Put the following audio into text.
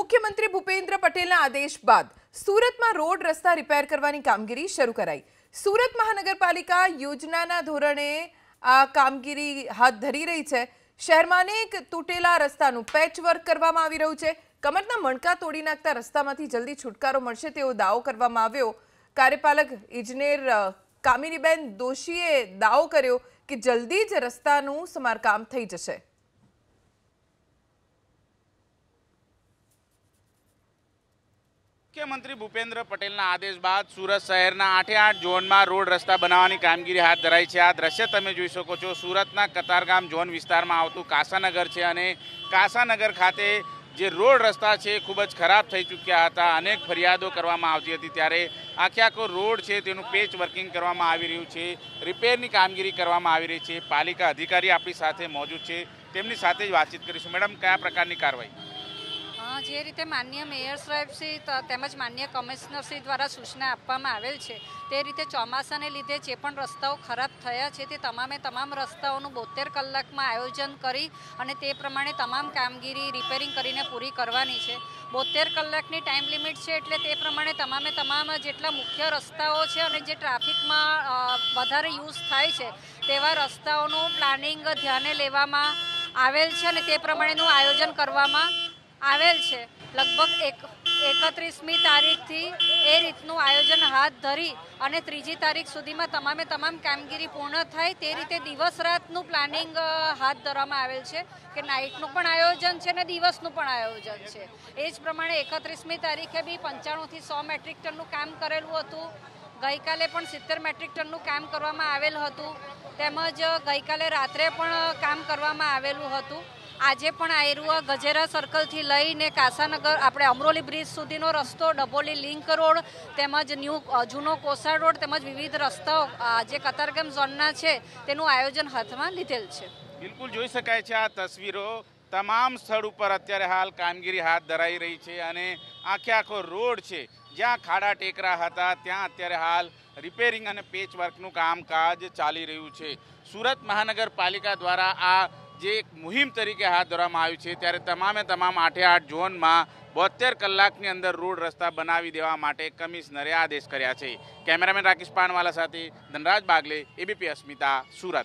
મુખ્યમંત્રી ભૂપેન્દ્ર પટેલના આદેશ બાદ સુરતમાં રોડ રસ્તા રિપેર કરવાની કામગીરી શરૂ કરાઈ। સુરત મહાનગરપાલિકા યોજનાના ધોરણે આ કામગીરી હાથ ધરી રહી છે। શહેરમાં અનેક તૂટેલા રસ્તાનું પેચવર્ક કરવામાં આવી રહ્યું છે। કમરના મણકા તોડી નાખતા રસ્તામાંથી જલ્દી છુટકારો મળશે તેવો દાવો કરવામાં આવ્યો। કાર્યપાલક ઇજનેર કામિનીબેન દોશીએ દાવો કર્યો કે જલ્દી જ રસ્તાનું સમારકામ થઈ જશે। मुख्यमंत्री भूपेन्द्र पटेलना आदेश बाद सूरत शहरना 8 झोन में रोड रस्ता बनावવાની कामगीरी हाथ धराई है। आ दृश्य तमे जोई शको छो। सूरतना कतारगाम झोन विस्तार में आवतुं कासानगर है अने कासानगर खाते जे रोड रस्ता है खूब ज खराब थई चूक्या हता। अनेक फरियादों करवामां आवती हती त्यारे आखे आखो रोड है तेनुं पेच वर्किंग करवामां आवी रह्युं छे। रिपेरनी कामगीरी करवामां आवी रही है। पालिका अधिकारी आपणी साथे मौजूद छे, तेमनी साथे ज वातचीत करीशुं। मैडम, कया प्रकारनी कारवाई? जे रीते माननीय मेयर साहेबश्री તેમજ માનनीय કમિશનરશ્રી દ્વારા સૂચના આપવામાં આવેલ છે તે રીતે ચોમાસાને લીધે જે પણ રસ્તાઓ ખરાબ થયા છે તે તમામ રસ્તાઓનું 72 કલાકમાં આયોજન કરી અને તે પ્રમાણે તમામ કામગીરી રિપેરિંગ કરીને પૂરી કરવાની છે। 72 કલાકની ટાઈમ લિમિટ છે એટલે તે પ્રમાણે તમામ જેટલા મુખ્ય રસ્તાઓ છે અને જે ટ્રાફિકમાં વધારે યુઝ થાય છે તેવા રસ્તાઓનું પ્લાનિંગ ધ્યાને લેવામાં આવેલ છે અને તે પ્રમાણેનું આયોજન કરવામાં आवेल छे। लगभग 31मी तारीख थी ए रीतनु आयोजन हाथ धरी अने 3जी तारीख सुधीमां तमाम कामगीरी पूर्ण थाय ते रीते दिवस रातनु प्लानिंग हाथ धरवामां आवेल छे के नाइटनु पण आयोजन छे ने दिवसनु पण आयोजन छे। ए ज प्रमाणे 31मी तारीखे बी 95 થી 100 मेट्रिक टननु काम करेलुं हतुं। गई काले पण 70 मेट्रिक टननु काम करवामां आवेल हतुं। तेमज गई काले रात्रे पण काम करवामां आवेलुं हतुं। आजे पण आयरुआ गजेरा सर्कल थी लईने कासानगर आपणे अमरोली ब्रिज सुधीनो रस्तो, डबोली लिंक रोड तेमज जूनो कोसा रोड तेमज विविध रस्ताओ जे कतारगाम झोनना छे तेनुं आयोजन हाथमां लीधेल छे। बिल्कुल जोई शकाय छे आ तस्वीरो। तमाम स्थळ पर अत्यारे हाल कामगीरी हाथ धराई रही है अने आखे आखो रोड है ज्यां खाड़ा टेकरा हता त्यां अत्यारे हाल रिपेरिंग अने पेच वर्कनुं कामकाज चाली रह्युं छे। सूरत महानगरपालिका द्वारा आ जे एक मुहिम तरीके हाथ धरवामां आव्युं छे त्यारे તમામ 8 झोन में 72 कलाकनी अंदर रोड रस्ता बनावी देवा माटे कमिशनरे आदेश कर्या छे। कैमरामेन राकेश पानवाला साथे धनराज बागले, एबीपी अस्मिता, सूरत।